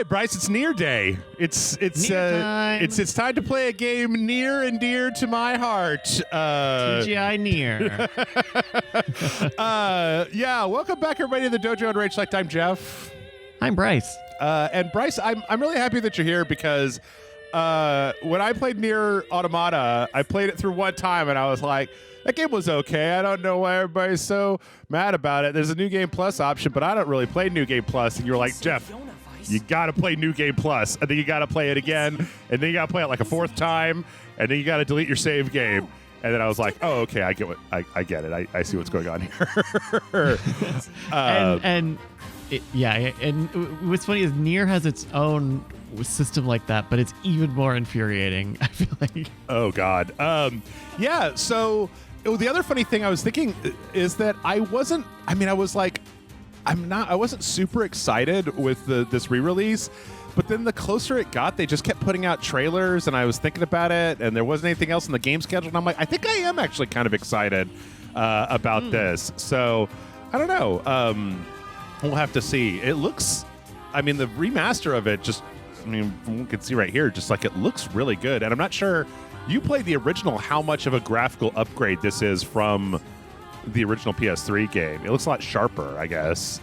right, Bryce, it's NieR Day. It's time to play a game near and dear to my heart. TGI NieR. Yeah, welcome back everybody to the Dojo and Rage Select. I'm Jeff. I'm Bryce. And Bryce, I'm really happy that you're here because when I played NieR Automata, I played it through one time and I was like, that game was okay. I don't know why everybody's so mad about it. There's a New Game Plus option, but I don't really play New Game Plus. And you're like, Jeff, you got to play New Game Plus. And then you got to play it again. And then you got to play it like a fourth time. And then you got to delete your save game. And then I was like, oh, okay, I get it. I see what's going on here. And what's funny is NieR has its own system like that, but it's even more infuriating, I feel like. Oh, God. Yeah, so the other funny thing I was thinking is that I wasn't super excited with this re-release, but then the closer it got, they just kept putting out trailers, and I was thinking about it, and there wasn't anything else in the game schedule, and I'm like, I think I am actually kind of excited about this. So, I don't know. We'll have to see. It looks, the remaster of it from what we can see right here, just like it looks really good, and I'm not sure. You played the original, how much of a graphical upgrade this is from the original PS3 game. It looks a lot sharper, I guess.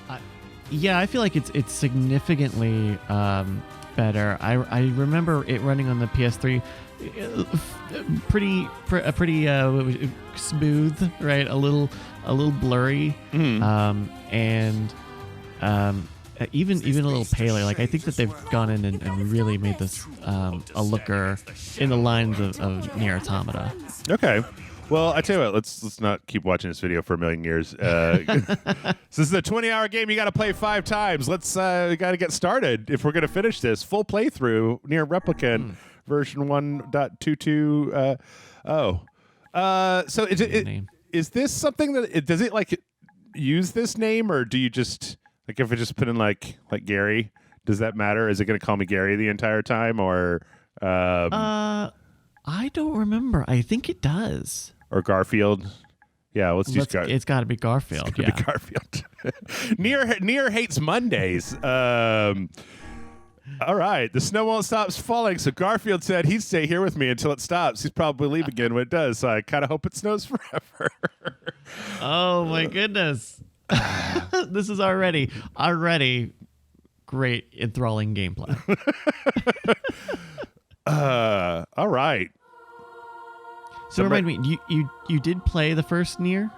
Yeah, I feel like it's significantly better. I remember it running on the PS3 pretty smooth, right? A little blurry, and even a little paler. Like, I think that they've gone in and really made this a looker in the lines of NieR Automata. Okay. Well, I tell you what, let's not keep watching this video for a million years. This is a 20-hour game you got to play 5 times. We got to get started if we're going to finish this full playthrough. NieR Replicant version 1.22. So is this something that does it like use this name, or do you just like if I just put in like Gary, does that matter? Is it going to call me Gary the entire time, or? I don't remember. I think it does. Or Garfield. Yeah, let's use Garfield. It's got to be Garfield. It's gotta be Garfield. NieR hates Mondays. All right, the snow won't stop falling, so Garfield said he'd stay here with me until it stops. He's probably leave again when it does, so I kind of hope it snows forever. Oh, my goodness. This is already great, enthralling gameplay. All right. So remind me, you did play the first NieR?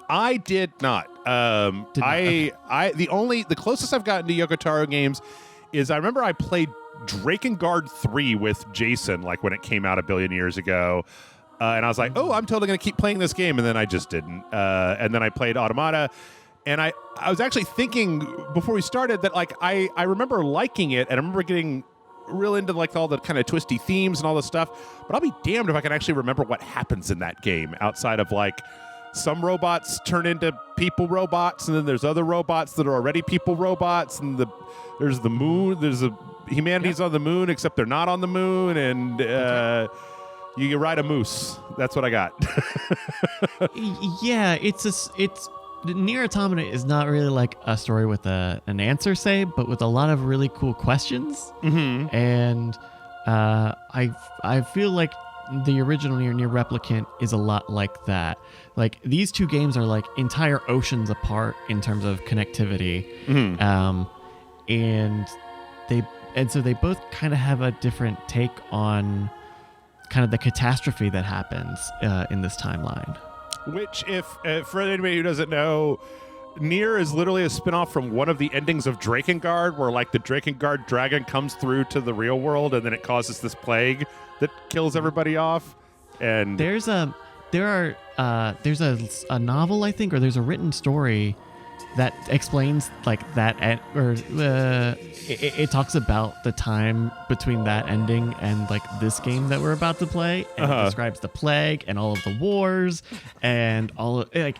I did not. The closest I've gotten to Yoko Taro games is I remember I played Drakengard 3 with Jason, like when it came out a billion years ago. And I was like, oh, I'm totally going to keep playing this game. And then I just didn't. And then I played Automata. And I was actually thinking before we started that like I remember liking it, and I remember getting real into like all the kind of twisty themes and all this stuff, but I'll be damned if I can actually remember what happens in that game outside of like some robots turn into people robots, and then there's other robots that are already people robots, and there's the moon, humanity's on the moon except they're not on the moon, and you ride a moose. That's what I got. Yeah, it's NieR Automata is not really like a story with an answer, but with a lot of really cool questions. Mm-hmm. And I feel like the original NieR Replicant is a lot like that. Like, these two games are like entire oceans apart in terms of connectivity. Mm-hmm. And so they both kind of have a different take on kind of the catastrophe that happens in this timeline. Which, if for anybody who doesn't know, NieR is literally a spinoff from one of the endings of Drakengard, where like the Drakengard dragon comes through to the real world, and then it causes this plague that kills everybody off. And there's a novel, I think, or there's a written story that explains like that, it talks about the time between that ending and like this game that we're about to play, and it describes the plague and all of the wars and all of, like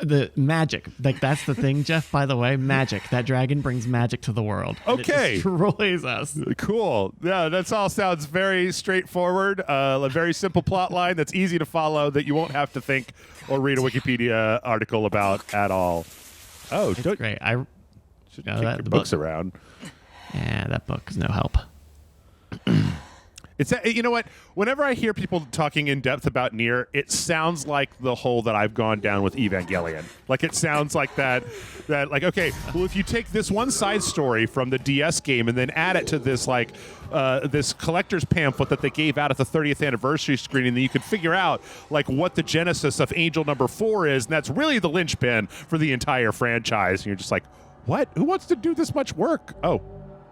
the magic. Like, that's the thing, Jeff, by the way, magic. That dragon brings magic to the world. Okay. It destroys us. Cool. Yeah, that all sounds very straightforward. A very simple plot line that's easy to follow, that you won't have to think or read a Wikipedia article about at all. Oh, it's great. I should kick your books around. Yeah, that book is no help. It's you know what? Whenever I hear people talking in depth about NieR, it sounds like the hole that I've gone down with Evangelion. Like it sounds like that like okay, well if you take this one side story from the DS game and then add it to this like this collector's pamphlet that they gave out at the 30th anniversary screening, then you could figure out like what the genesis of Angel number 4 is, and that's really the linchpin for the entire franchise. And you're just like, what? Who wants to do this much work? Oh.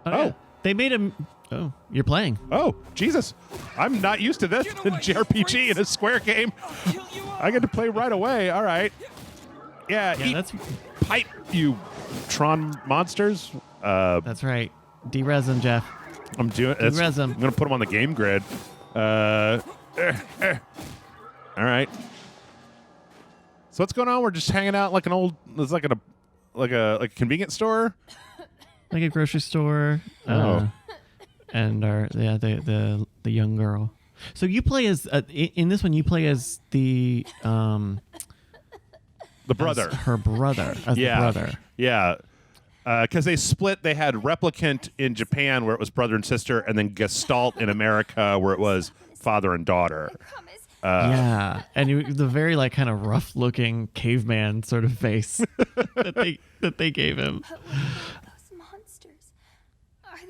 Yeah. They made him. Oh, you're playing. Oh, Jesus. I'm not used to this in JRPG in a Square game. I get to play right away. All right. Yeah, that's pipe, you Tron monsters. That's right. Derez him, Jeff. I'm doing it. Derez him. I'm going to put them on the game grid. All right. So what's going on? We're just hanging out like an old, it's like a convenience store. Like a grocery store. And the young girl. So you play as in this one. You play as the brother. As her brother. As the brother. Yeah. Because they split. They had Replicant in Japan where it was brother and sister, and then Gestalt in America where it was father and daughter. Yeah, and the very like kind of rough looking caveman sort of face that they gave him.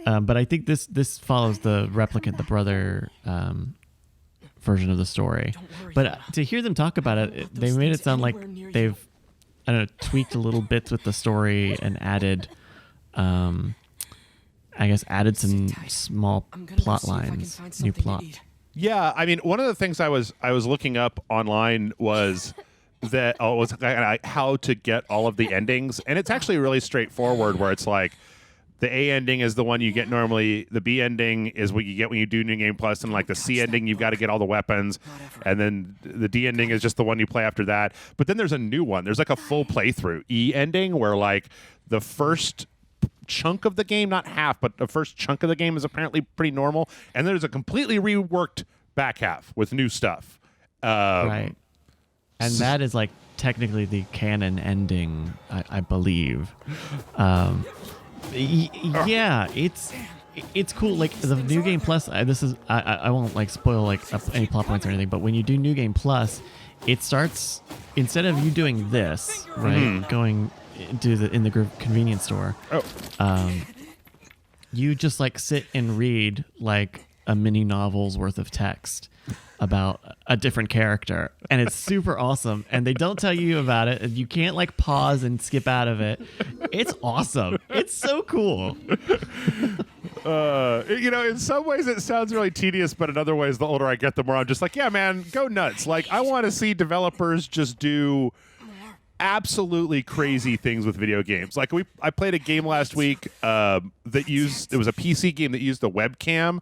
But I think this follows the Replicant, the brother version of the story. But to hear them talk about it, they made it sound like they've, I don't know, tweaked a little bit with the story and added, I guess, added some small plot lines, new plot. Yeah, I mean, one of the things I was looking up online was that how to get all of the endings, and it's actually really straightforward. Where it's like, the A ending is the one you get normally. The B ending is what you get when you do New Game Plus, and like the C ending, you've got to get all the weapons, and then the D ending is just the one you play after that. But then there's a new one. There's like a full playthrough E ending where like the first chunk of the game, not half, but the first chunk of the game is apparently pretty normal, and there's a completely reworked back half with new stuff. Right, and that is like technically the canon ending, I believe. Yeah, it's cool. Like the New Game Plus, I won't like spoil like any plot points or anything, but when you do New Game Plus, it starts, instead of you doing this, right, going in the convenience store, you just like sit and read like a mini novel's worth of text about a different character, and it's super awesome, and they don't tell you about it, and you can't like pause and skip out of it. It's awesome. It's so cool. In some ways it sounds really tedious, but in other ways, the older I get, the more I'm just like, yeah, man, go nuts. Like, I want to see developers just do absolutely crazy things with video games. Like I played a game last week it was a PC game that used a webcam,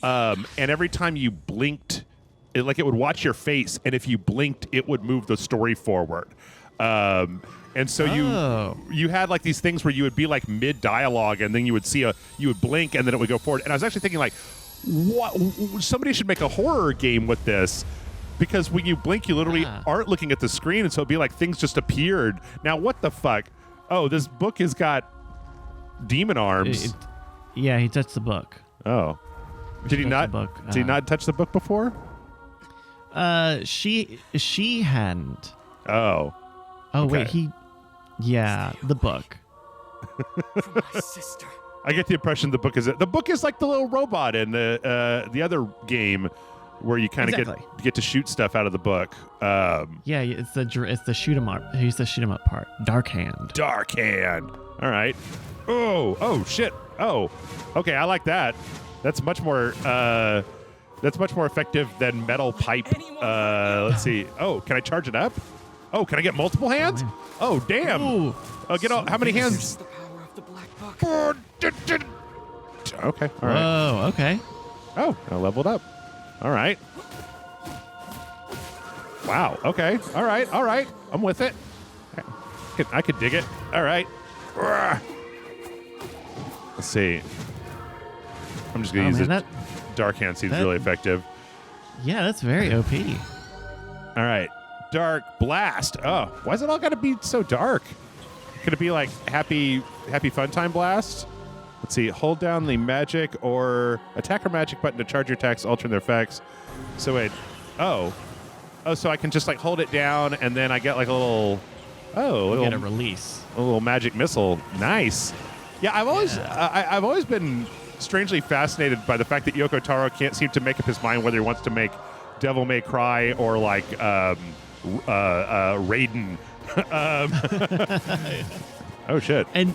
and every time you blinked, it would watch your face, and if you blinked, it would move the story forward. And so you had like these things where you would be like mid dialogue, and then you would blink, and then it would go forward. And I was actually thinking like, what? Somebody should make a horror game with this, because when you blink, you literally aren't looking at the screen, and so it'd be like things just appeared. Now what the fuck? Oh, this book has got demon arms. Yeah, he touched the book. Oh, did he not? Did he not touch the book before? She hadn't. Oh. Oh, okay. wait, the book. For my sister. I get the impression the book is like the little robot in the other game where you kind of get to shoot stuff out of the book. It's the shoot 'em up. He's the shoot 'em up part. Dark Hand. All right. Oh shit. Oh, okay. I like that. That's much more effective than metal pipe. Let's see. Oh, can I charge it up? Oh, can I get multiple hands? Oh, damn. Ooh. How many hands? The power of the black book. Okay. All right. Oh, okay. Oh, I leveled up. All right. Wow. Okay. All right. I'm with it. I could dig it. All right. Let's see. I'm just going to use it. Dark Hand seems really effective. Yeah, that's very OP. All right. Dark Blast. Oh, why is it all got to be so dark? Could it be like Happy Fun Time Blast? Let's see. Hold down the magic or attack or magic button to charge your attacks, alter their effects. So wait. Oh, so I can just like hold it down and then I get like a little. You get a release. A little magic missile. Nice. Yeah, I've always been strangely fascinated by the fact that Yoko Taro can't seem to make up his mind whether he wants to make Devil May Cry or like Raiden. Oh shit. And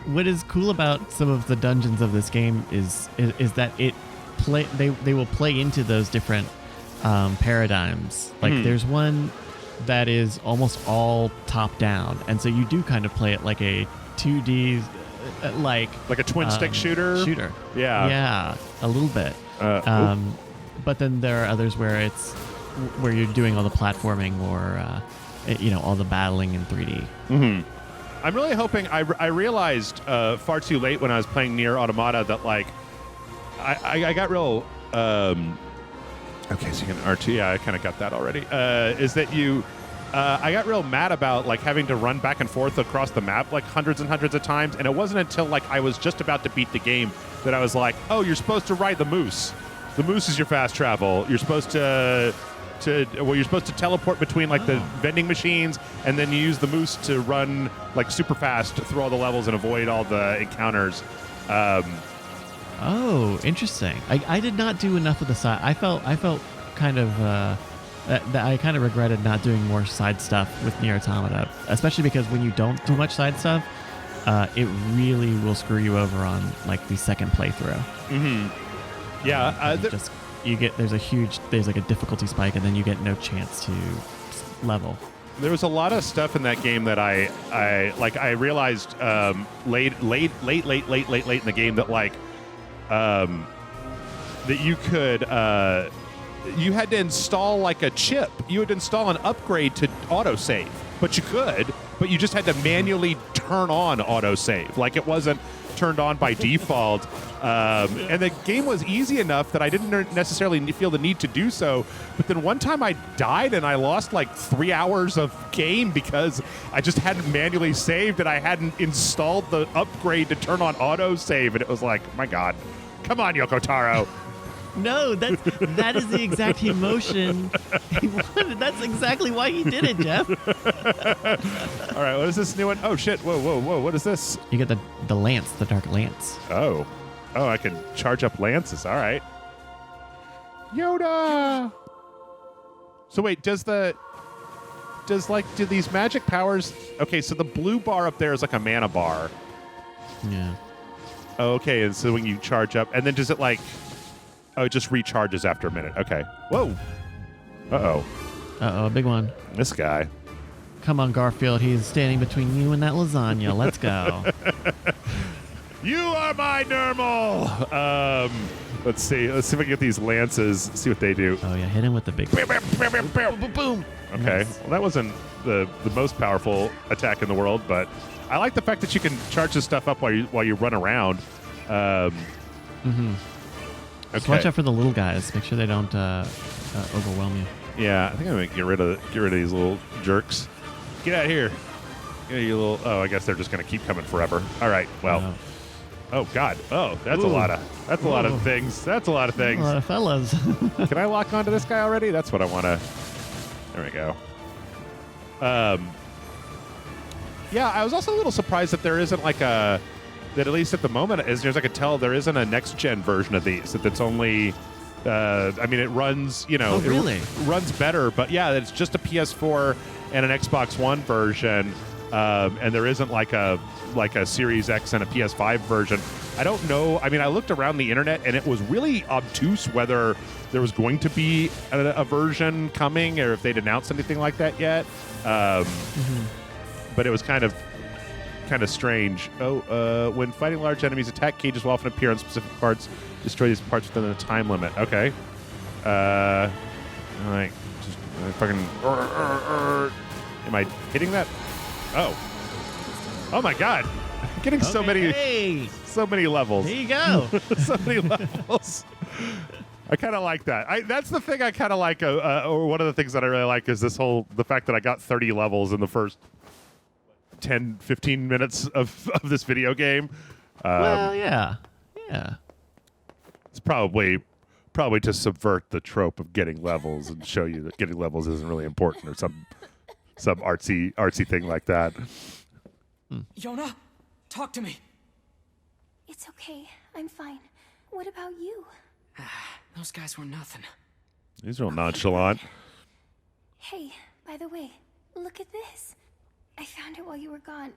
what is cool about some of the dungeons of this game is that they will play into those different paradigms. Like there's one that is almost all top down, and so you do kind of play it like a 2D like a twin stick shooter. Yeah, a little bit. But then there are others where you're doing all the platforming or all the battling in 3D. I'm really hoping. I realized far too late when I was playing NieR Automata that like I got real. Okay, so you can R2. Yeah, I kind of got that already. Is that you? I got real mad about like having to run back and forth across the map like hundreds and hundreds of times, and it wasn't until like I was just about to beat the game that I was like, oh, you're supposed to ride the moose. The moose is your fast travel. You're supposed to teleport between like the vending machines, and then you use the moose to run like super fast through all the levels and avoid all the encounters. Oh, interesting. I did not do enough of the side. I felt kind of that I kind of regretted not doing more side stuff with NieR Automata, especially because when you don't do much side stuff, it really will screw you over on like the second playthrough. Yeah, there's like a difficulty spike, and then you get no chance to level. There was a lot of stuff in that game that I realized late in the game that like that you could you had to install like a chip. You would install an upgrade to autosave, but you just had to manually turn on autosave. Like it wasn't turned on by default. And the game was easy enough that I didn't necessarily feel the need to do so. But then one time I died and I lost like 3 hours of game because I just hadn't manually saved and I hadn't installed the upgrade to turn on autosave. And it was like, my God, come on, Yoko Taro. No, that is the exact emotion he wanted. That's exactly why he did it, Jeff. All right, what is this new one? Oh, shit. Whoa. What is this? You get the lance, the dark lance. Oh, I can charge up lances. All right. Yoda! So wait, do these magic powers... Okay, so the blue bar up there is like a mana bar. Yeah. Oh, okay, and so when you charge up... And then does it like... Oh, it just recharges after a minute. Okay. Whoa. Uh-oh. Uh-oh, a big one. This guy. Come on, Garfield. He's standing between you and that lasagna. Let's go. You are my Nermal! Let's see. Let's see if I can get these lances, see what they do. Oh, yeah. Hit him with the big... Boom, boom, boom, boom, boom. Okay. Nice. Well, that wasn't the most powerful attack in the world, but I like the fact that you can charge this stuff up while you run around. Okay. Just watch out for the little guys. Make sure they don't overwhelm you. Yeah, I think I'm gonna get rid of these little jerks. Get out of here. Get out of you little. Oh, I guess they're just gonna keep coming forever. All right. Well. Oh God. Oh, that's a lot of things. That's a lot of things. A lot of fellas. Can I lock onto this guy already? That's what I want to. There we go. Yeah, I was also a little surprised that there isn't like a. That at least at the moment, as near as I could tell, there isn't a next-gen version of these. That's only, I mean, it runs, Oh, really? It runs better, but yeah, it's just a PS4 and an Xbox One version, and there isn't like a Series X and a PS5 version. I don't know. I mean, I looked around the internet, and it was really obtuse whether there was going to be a version coming or if they'd announced anything like that yet. But it was kind of strange. When fighting large enemies, attack cages will often appear on specific parts. Destroy these parts within a time limit. Okay. Like, just fucking. Am I hitting that? Oh my God! I'm getting so many levels. There you go. So many levels. I kind of like that. That's the thing I kind of like. Or one of the things that I really like is the fact that I got 30 levels in the first 10, 15 minutes of this video game. Well, yeah. It's probably to subvert the trope of getting levels and show you that getting levels isn't really important or some artsy thing like that. Yona, talk to me. It's okay. I'm fine. What about you? Those guys were nothing. He's real nonchalant. Hey, by the way, look at this. I found it while you were gone.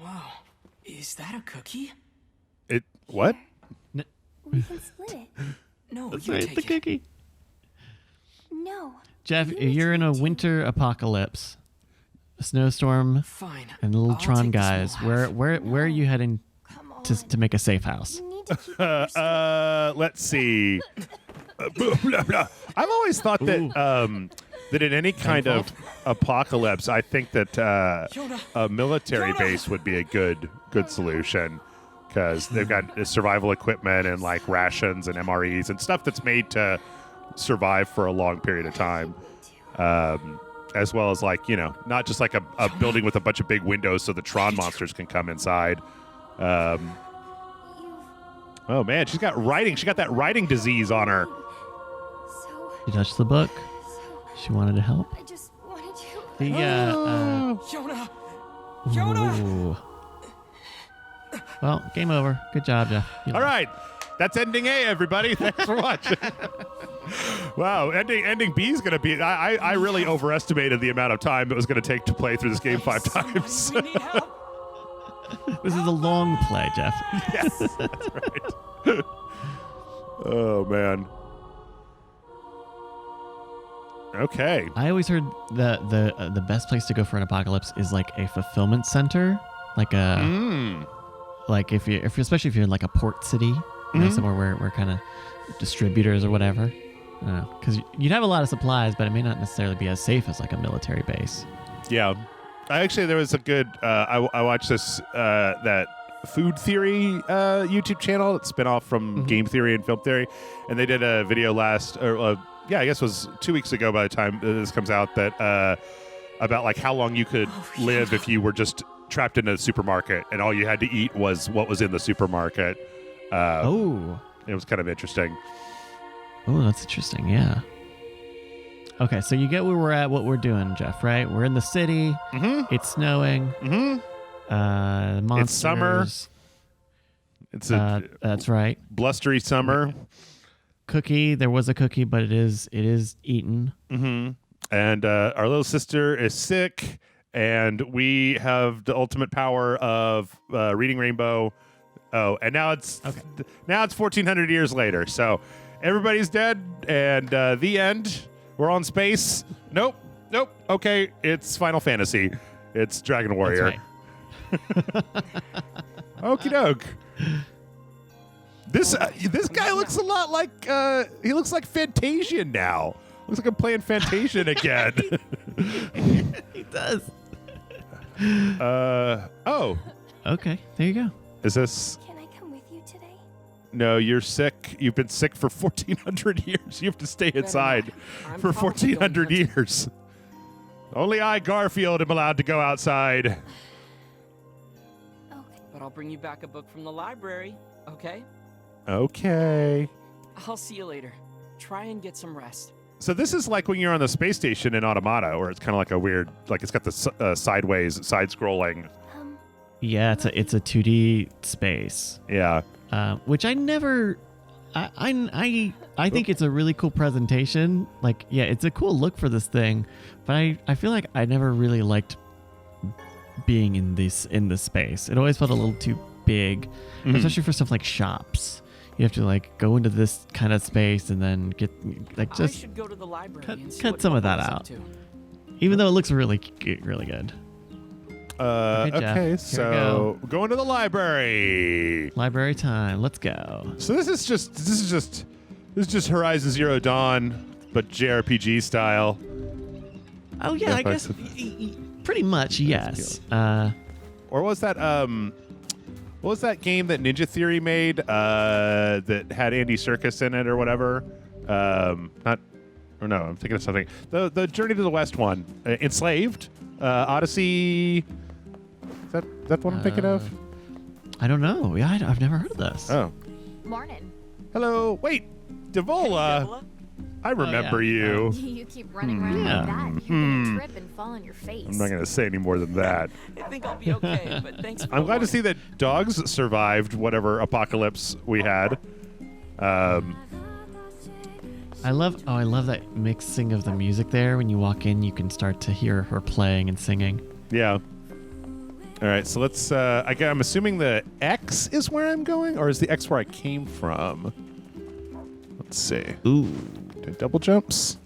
Wow, is that a cookie? It what? We can split it. No, That's you right, take the it. cookie. No. Jeff, You need you're to in a take it. winter apocalypse. A snowstorm Fine. and the little I'll Tron take the guys. small half. Where are you heading Come on. to make a safe house? You need to keep it restrained. Let's see. I've always thought that that in any kind of apocalypse, I think that a military base would be a good solution because they've got survival equipment and like rations and MREs and stuff that's made to survive for a long period of time. As well as like, not just like a building with a bunch of big windows so the Tron monsters can come inside. Oh man, she got that writing disease on her. So, She touched the book. She wanted to help. I just wanted to. The Yona! Yona! ooh. Well, game over. Good job, Jeff. All right, that's ending A, everybody. Thanks for watching. Wow, ending B is going to be. I really overestimated the amount of time it was going to take to play through this game 5 times. We need help. This is a long play, Jeff. Yes, that's right. Oh man. Okay. I always heard the best place to go for an apocalypse is like a fulfillment center, like a like if you're especially if you're in like a port city, somewhere where kind of distributors or whatever. I don't know, because you'd have a lot of supplies, but it may not necessarily be as safe as like a military base. Yeah. There was a good. I watched this that food theory YouTube channel. It's spin off from game theory and film theory, and they did a video I guess it was 2 weeks ago by the time this comes out, that about like how long you could live if you were just trapped in a supermarket and all you had to eat was what was in the supermarket. It was kind of interesting. Oh, that's interesting. Yeah. Okay, so you get where we're at, what we're doing, Jeff, right? We're in the city. Mm-hmm. It's snowing. Mm-hmm. Monsters. It's summer. It's a that's right. blustery summer. Cookie. There was a cookie, but it is eaten. Mm-hmm. And our little sister is sick, and we have the ultimate power of reading Rainbow. Oh, and now it's 1,400 years later, so everybody's dead, and the end. We're on space. Nope. Okay, it's Final Fantasy. It's Dragon Warrior. That's right. Okie doke. This guy looks a lot like he looks like Fantasian now. Looks like I'm playing Fantasian again. He does. Oh. Okay, there you go. Is this? Can I come with you today? No, you're sick. You've been sick for 1,400 years. You have to stay inside I'm for probably 1,400 going years. Only I, Garfield, am allowed to go outside. Okay. But I'll bring you back a book from the library, okay? Okay. I'll see you later. Try and get some rest. So this is like when you're on the space station in Automata, where it's kind of like a weird, like it's got the sideways, side-scrolling. Yeah, it's a 2D space. Yeah. Which I never. I think it's a really cool presentation. Like, yeah, it's a cool look for this thing, but I feel like I never really liked being in this space. It always felt a little too big, especially for stuff like shops. You have to like go into this kind of space and then get like I just should go to the library and see cut what some of that Bubba's up out. to. Even though it looks really good. Okay, Jeff, here we So going to the library. Library time. Let's go. So this is just Horizon Zero Dawn, but JRPG style. Oh yeah, I guess pretty much yes. Or was that what was that game that Ninja Theory made that had Andy Serkis in it or whatever? I'm thinking of something. The Journey to the West one, Enslaved, Odyssey. Is that what I'm thinking of? I don't know. Yeah, I've never heard of this. Oh. Morning. Hello. Wait, Devola. I remember you. You keep running around Yeah. like that, you're gonna trip and fall on your face. I'm not going to say any more than that. I think I'll be okay, but thanks for I'm glad to warning. see that dogs survived whatever apocalypse we had. I love that mixing of the music there. When you walk in, you can start to hear her playing and singing. Yeah. All right, so let's. I'm assuming the X is where I'm going, or is the X where I came from? Let's see. Ooh. Double jumps.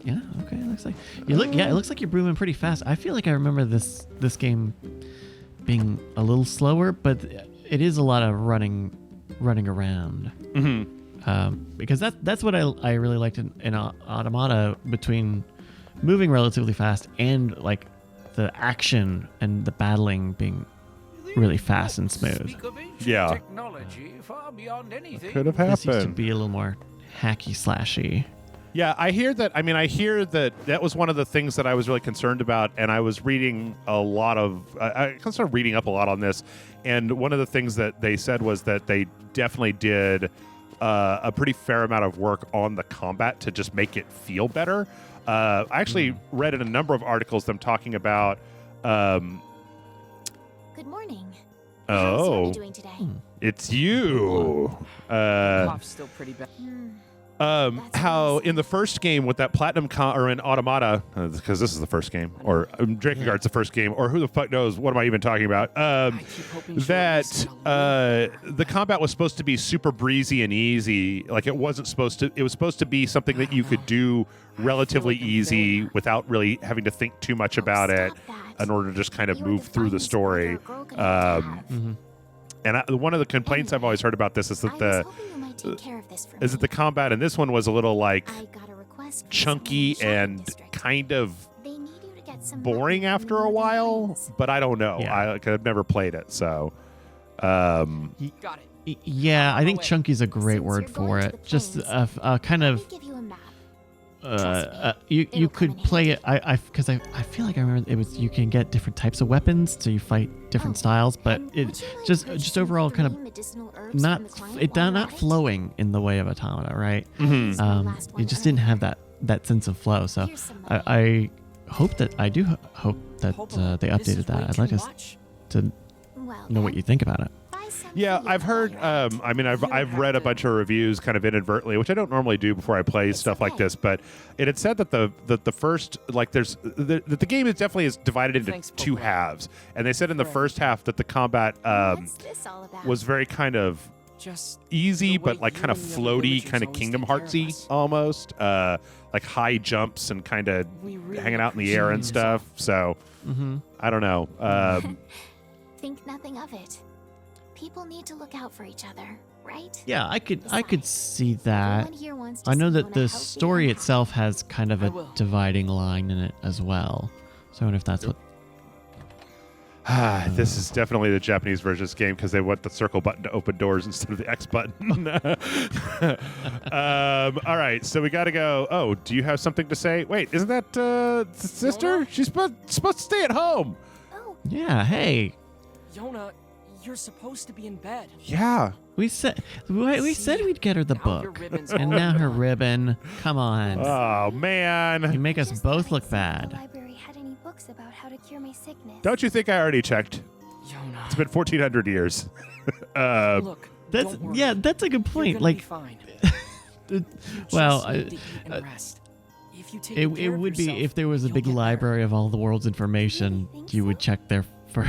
Yeah. Okay. Looks like you look. Yeah. It looks like you're moving pretty fast. I feel like I remember this game being a little slower, but it is a lot of running around. Because that's what I really liked in Automata, between moving relatively fast and like the action and the battling being really fast and smooth. Yeah. Technology far beyond anything. Could have This used to happened. be a little more hacky slashy. Yeah, I hear that. I mean, I hear that was one of the things that I was really concerned about, and I was reading a lot of. I started reading up a lot on this, and one of the things that they said was that they definitely did a pretty fair amount of work on the combat to just make it feel better. I actually read in a number of articles them talking about. Good morning. Oh. How's Yona doing today? It's you. Cough's still pretty bad. How in the first game with that platinum or in Automata, because this is the first game, or Drakengard's the first game, or who the fuck knows? What am I even talking about? I keep hoping That Shorty's the combat was supposed to be super breezy and easy. Like it wasn't supposed to. It was supposed to be something that you could do relatively like I'm easy there. without really having to think too much about it, stop that. in order to just kind of You're move the through the finest story. brother a girl could ever have. And one of the complaints I've always heard about this is I that was the hoping you might take care of this for is me. that the combat in this one was a little like I got a request from chunky someone in the shopping and district. kind of They need you to get some boring money after a from while, friends. but I don't know. Yeah. I've never played it, so Got it. Yeah, I think Away. chunky's a great Since word you're for going to it. the Just plains, a kind Let of me give you a map. you It'll could come in play handy. it. Because I feel like I remember it was you can get different types of weapons, so you fight different Oh, styles, but and it would you mind just purchasing overall kind 3 of medicinal herbs not from the client it while you're not at it? flowing in the way of Automata, right? I used my last You one just didn't have that sense of flow. So Here's some money. I hope that I do hope that Hope they this is updated that. way I'd like too us much. to Well, know what then, you think about it. buy some yeah, for I've you heard. while you're at it. I mean, I've read a bunch of reviews kind of inadvertently, which I don't normally do before I play It's stuff like okay. this. But it had said that the first like there's the game is definitely is divided into Thanks, two Pokemon. halves, and they said in the Right. first half that the combat What's this all about? was very kind of Just easy, The but way like you kind of and the other floaty, villagers kind of always Kingdom take care of Heartsy us. almost, like high jumps and kind of we really hanging out in the air and appreciate stuff. So I don't know. Think nothing of it. People need to look out for each other, right? Yeah, I could see that. Everyone here wants to I know see that Yona the healthy story and happy. itself has kind of I a will. dividing line in it as well. So I wonder if that's what. This is definitely the Japanese version of this game because they want the circle button to open doors instead of the X button. All right, so we got to go. Oh, do you have something to say? Wait, isn't that sister? Yona? She's supposed to stay at home. Oh, Yeah, hey, Yona, you're supposed to be in bed. Yeah. we said we'd get her the Now your book, ribbon's and all now her gone. ribbon. Come on, Oh you man. make us Just both thought look I'd see if bad. The library had any books about how to cure my sickness. Don't you think I already checked? Yona. It's been 1,400 years. Look, That's don't worry. yeah, that's a good You're point. gonna Like, be fine. well, Just need to eat and rest. If you take it care of would be yourself, if there was a you'll big get better. library of all the world's information, think you would so? check there for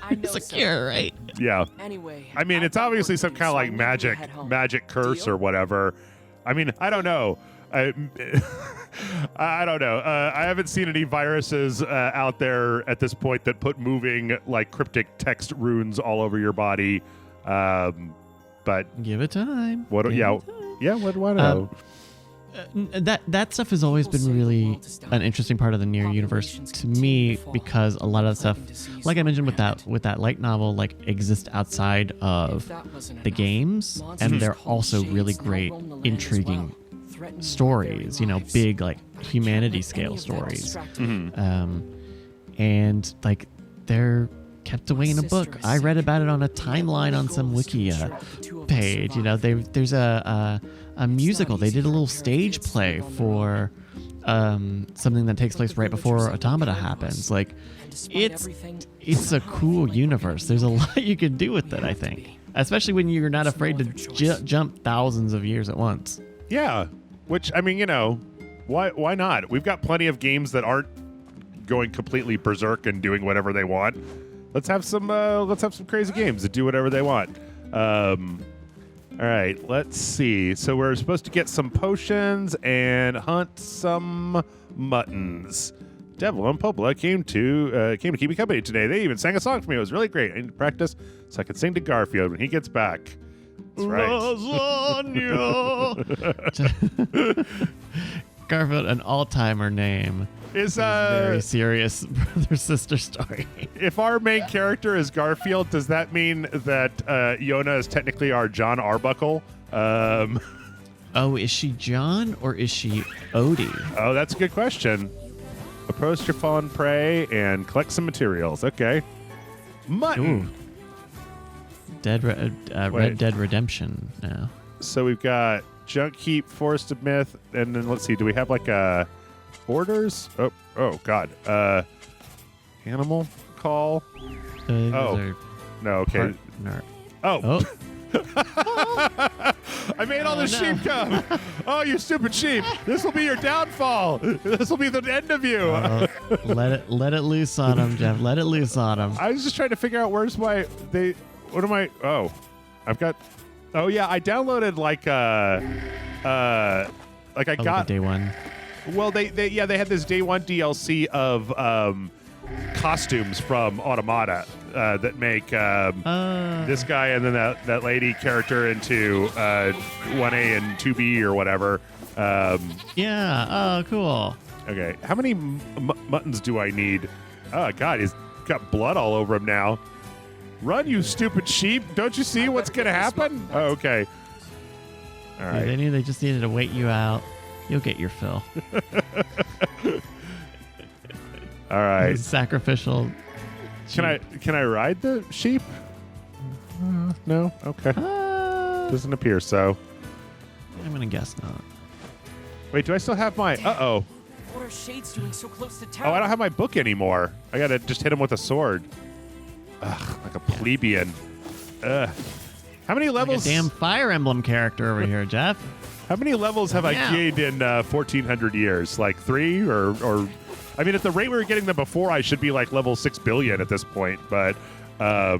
I know it's a so. cure, right? Yeah. Anyway, I mean, I've it's got obviously work to some do, kind of so I like need you to magic, head home. magic curse Deal? or whatever. I mean, I don't know. I don't know. I haven't seen any viruses out there at this point that put moving like cryptic text runes all over your body. But Give it time. what? Give Yeah, it time. yeah. What do I know? That stuff has always People say been the really world is dying. an interesting part of the NieR universe Populations to continue me to fall, because a lot of the stuff, plague and disease like I mentioned with rampant. that light novel, like exists outside If of that wasn't the enough, games, monsters and they're called also shades really now great, roam the land as intriguing well, threatening our stories. very You know, lives. big like But I can't humanity let scale any of that stories. distract me. And like they're kept away in a book. I read about it on a timeline on some wiki page. You know, there's a musical. They did a little stage play for something that takes place right before Automata happens. Like, it's a cool universe. There's a lot you can do with it, I think. Especially when you're not afraid to jump thousands of years at once. Yeah, which, I mean, you know, why not? We've got plenty of games that aren't going completely berserk and doing whatever they want. Let's have some crazy games that do whatever they want. All right, let's see. So we're supposed to get some potions and hunt some muttons. Devil and Popola came to keep me company today. They even sang a song for me. It was really great. I need to practice so I can sing to Garfield when he gets back. That's right. Garfield, an all-timer name. Is very serious brother-sister story. If our main character is Garfield, does that mean that Yona is technically our John Arbuckle? Oh, is she John or is she Odie? Oh, that's a good question. Approach your fallen prey and collect some materials. Okay. Mutton. Red Dead Redemption now. So we've got Junk Heap, Forest of Myth, and then let's see. Do we have like orders? Oh God. Animal call. No. Okay. Oh. I made all the sheep come. Oh, you stupid sheep! This will be your downfall. This will be the end of you. Let it loose on him, Jeff. Let it loose on him. I was just trying to figure out where's my What am I? Oh, I've got. Oh yeah, I downloaded like I got day one. Well, they had this day one DLC of costumes from Automata that make this guy and then that lady character into 1A and 2B or whatever. Yeah. Oh, cool. Okay. How many muttons do I need? Oh, God. He's got blood all over him now. Run, you stupid sheep. Don't you see what's going to happen? Oh, okay. All right. Yeah, they just needed to wait you out. You'll get your fill. All right. Sacrificial. Can I ride the sheep? No. Okay. Doesn't appear so. I'm gonna guess not. Wait, do I still have my? Uh-oh. What are shades doing so close to town? Oh, I don't have my book anymore. I gotta just hit him with a sword. Ugh, like a plebeian. Ugh. How many levels? Like a damn Fire Emblem character over here, Jeff. How many levels have I gained in 1,400 years? Like 3 or? I mean, at the rate we were getting them before, I should be like level 6 billion at this point. But yeah,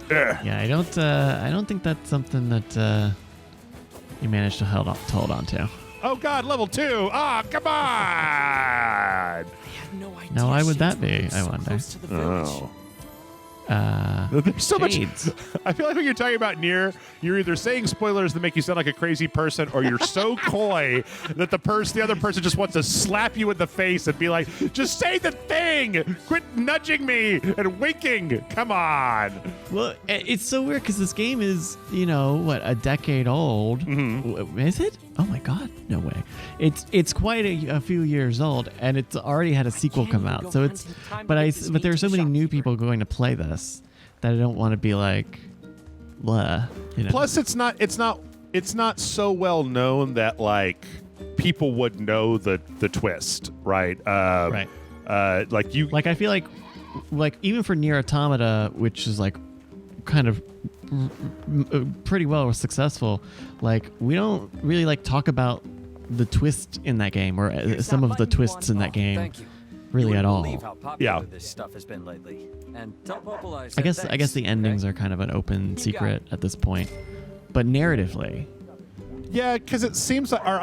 I don't think that's something that you managed to hold on to. Oh God, level 2! Ah, come on! I had no idea. Now, why would that shades be? I so wonder. close to the village. Oh. There's so Shades. much. I feel like when you're talking about NieR, you're either saying spoilers that make you sound like a crazy person, or you're so coy that the other person just wants to slap you in the face and be like, "Just say the thing! Quit nudging me and winking! Come on!" Well, it's so weird because this game is, a decade old. Mm-hmm. Is it? Oh my God, no way! It's quite a few years old, and it's already had a sequel come out. So it's, but there are so many new people going to play this that I don't want to be like, blah. Plus, it's not so well known that like people would know the twist, right? Right. Like I feel like even for NieR Automata, which is like kind of pretty well successful, like we don't really like talk about the twist in that game or some of the twists in that game really at all. Yeah. This stuff has been lately. And I guess the endings are kind of an open secret at this point, but narratively. Yeah, because it seems like, or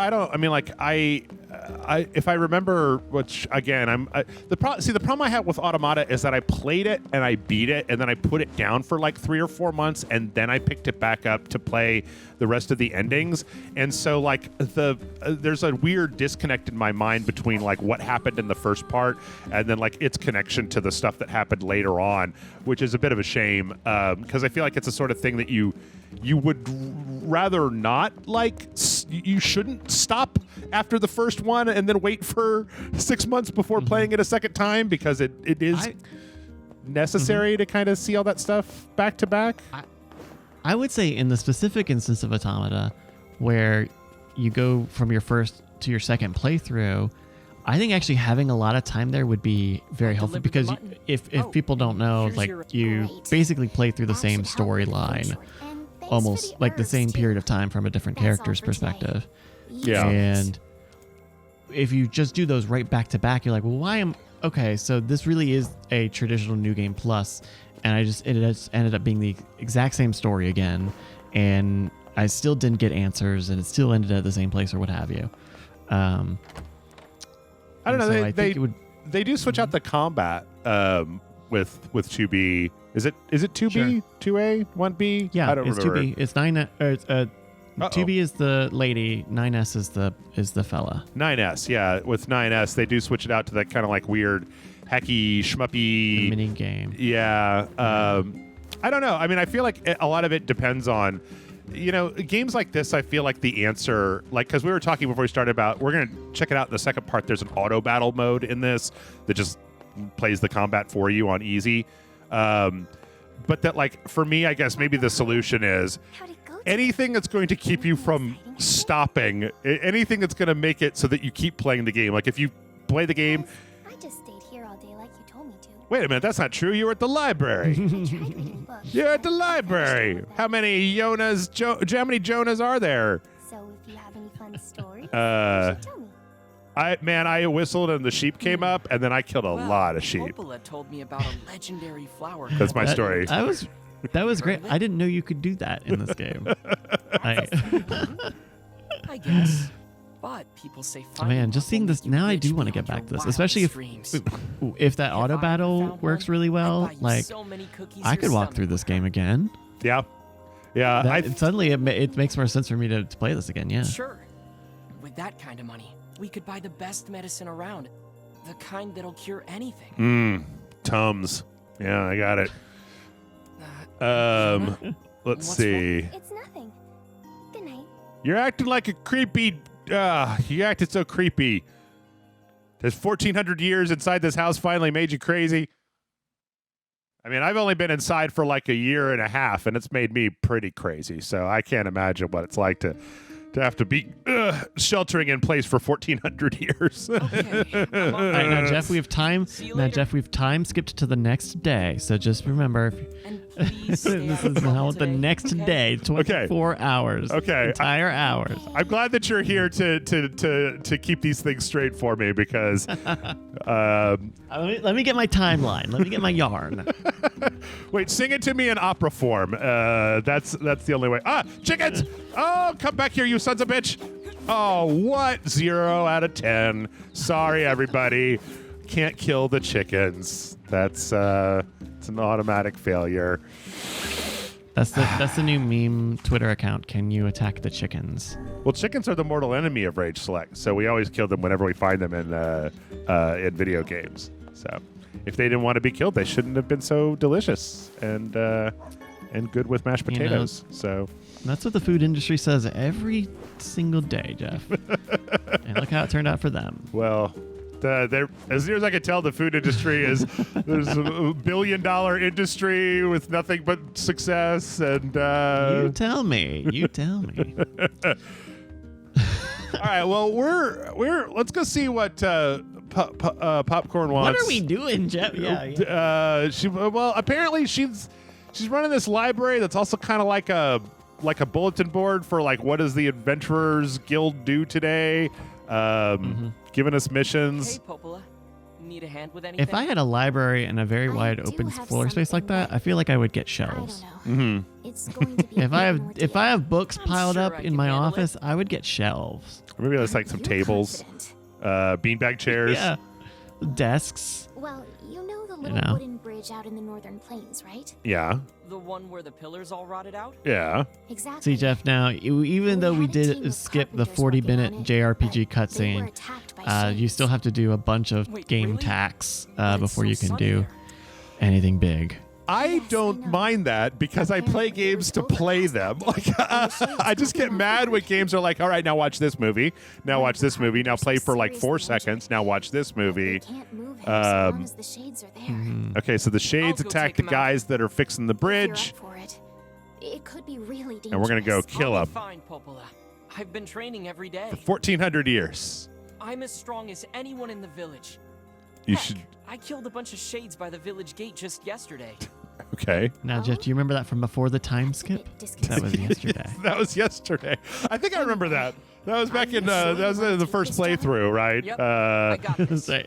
if I remember, which again, the problem I had with Automata is that I played it and I beat it and then I put it down for like 3 or 4 months and then I picked it back up to play the rest of the endings, and so like there's a weird disconnect in my mind between like what happened in the first part and then like its connection to the stuff that happened later on, which is a bit of a shame because I feel like it's a sort of thing that you would rather not like. You shouldn't stop after the first one and then wait for 6 months before playing it a second time because it is. necessary to kind of see all that stuff back to back. I would say in the specific instance of Automata, where you go from your first to your second playthrough, I think actually having a lot of time there would be very helpful, because if people don't know, like, you basically play through the same storyline, almost like the same period of time from a different character's perspective. Yeah. And if you just do those right back to back, you're like, well, okay, so this really is a traditional New Game Plus, and it just ended up being the exact same story again, and I still didn't get answers, and it still ended at the same place or what have you. I don't know. So They do switch out the combat with 2B. Is it 2B, Sure. 2A, 1B? Yeah, I don't it's remember. 2B. It's 9. 2B is the lady. 9S is the fella. 9S, yeah. With 9S, they do switch it out to that kind of like weird, hacky, schmuppy mini game. Yeah. I don't know. I mean, I feel like a lot of it depends on, games like this. I feel like the answer, like, because we were talking before we started about, we're going to check it out in the second part. There's an auto battle mode in this that just plays the combat for you on easy. But that, like, for me, I guess maybe the solution is anything that's going to keep you from stopping, anything that's going to make it so that you keep playing the game. Like, if you play the game. I just stayed here all day like you told me to. Wait a minute, that's not true. You were at the library. You're at the library. How many how many Jonas are there? So if you have any fun stories, you should tell me. I whistled and the sheep came up, and then I killed a lot of sheep. Popola told me about a legendary flower. That's my story. That was great. I didn't know you could do that in this game. I guess. But people say man, just seeing this now, I do want to get back to this, especially if that auto battle works really well. Like, I could walk through this game again. Yeah, yeah. Suddenly, it makes more sense for me to play this again. Yeah. Sure. With that kind of money, we could buy the best medicine around, the kind that'll cure anything. Tums. Yeah, I got it. Let's see. It's nothing. Good night. You're acting like a creepy. You acted so creepy. Has 1,400 years inside this house finally made you crazy? I mean, I've only been inside for like a year and a half, and it's made me pretty crazy. So I can't imagine what it's like to have to be sheltering in place for 1,400 years. Okay. All right, now Jeff, we have time. Now Jeff, we've time skipped to the next day. So just remember, this is now the next day. 24 hours. Okay. Entire hours. I'm glad that you're here to keep these things straight for me, because let me get my timeline. Let me get my yarn. wait, sing it to me in opera form. That's the only way. Chickens! Oh, come back here, you sons of bitch! Oh, what? 0 out of 10. Sorry, everybody. Can't kill the chickens. That's it's an automatic failure. That's the new meme Twitter account. Can you attack the chickens? Well, chickens are the mortal enemy of Rage Select, so we always kill them whenever we find them in video games. So if they didn't want to be killed, they shouldn't have been so delicious and good with mashed potatoes. So that's what the food industry says every single day, Jeff. And look how it turned out for them. Well, as near as I can tell, the food industry there's a $1 billion industry with nothing but success. And you tell me. All right. Well, let's go see what Popcorn wants. What are we doing, Jeff? Yeah. Apparently she's running this library that's also kind of like a bulletin board for like, what does the Adventurers Guild do today? Giving us missions. Hey, Popola. Need a hand with anything? If I had a library and a very wide open floor space like that, I feel like I would get shelves. I don't know. It's going to be If I have books piled sure up I in can my handle it. office, I would get shelves. Maybe that's like some tables, beanbag chairs. Yeah. Desks. Well, you know the little wooden bridge out in the northern plains, right? Yeah. The one where the pillars all rotted out? Yeah. Exactly. See, Jeff, now, even though we did skip the 40-minute JRPG cutscene, you still have to do a bunch of game really? tacks But it's before so you can sunny do there. anything big. I Yes, don't I know. mind that because I play Apparently, games to it was play them. Like I just get mad when games are like, all right, now watch this movie. Now watch this movie. Now play for like 4 seconds. Now watch this movie. They can't move him as long as the shades are there. Okay, so the shades I'll go attack take the him out. guys that are fixing the If you're bridge, up for it. It could be really dangerous. and we're gonna go kill I'll them be fine, Popola. I've been training every day. for 1,400 years. I'm as strong as anyone in the village. You Heck, should. I killed a bunch of shades by the village gate just yesterday. Okay, Now, Jeff, do you remember that from before the time skip? That was yesterday. that was yesterday. I think I remember that. That was back in that was the first playthrough, right? Yep, I got this. Say,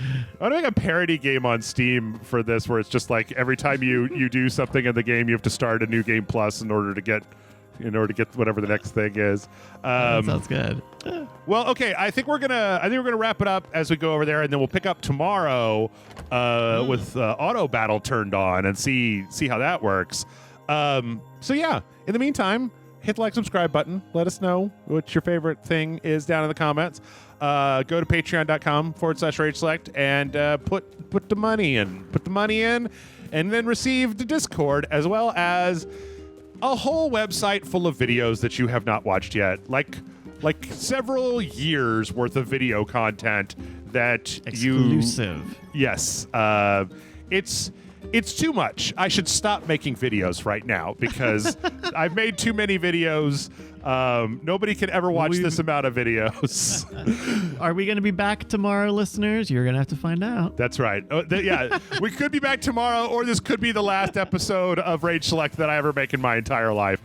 I want to make a parody game on Steam for this, where it's just like every time you do something in the game, you have to start a new game plus in order to get whatever the next thing is. that sounds good. Well, okay. I think we're gonna wrap it up as we go over there, and then we'll pick up tomorrow with auto battle turned on and see how that works. So yeah. In the meantime, hit the like, subscribe button. Let us know what your favorite thing is down in the comments. Go to patreon.com/RageSelect and put the money in. Put the money in, and then receive the Discord as well as a whole website full of videos that you have not watched yet, like several years worth of video content that Exclusive. Yes, it's too much. I should stop making videos right now because I've made too many videos. Nobody can ever watch this amount of videos. Are we going to be back tomorrow, listeners? You're going to have to find out. That's right. Yeah, we could be back tomorrow, or this could be the last episode of Rage Select that I ever make in my entire life.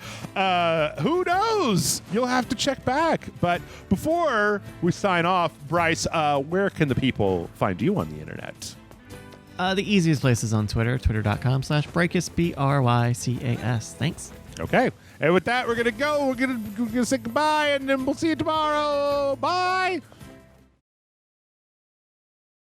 Who knows? You'll have to check back. But before we sign off, Bryce, where can the people find you on the internet? The easiest place is on Twitter, twitter.com/Brycas, BRYCAS. Thanks. Okay. And with that, we're going to go. We're going to say goodbye, and then we'll see you tomorrow. Bye.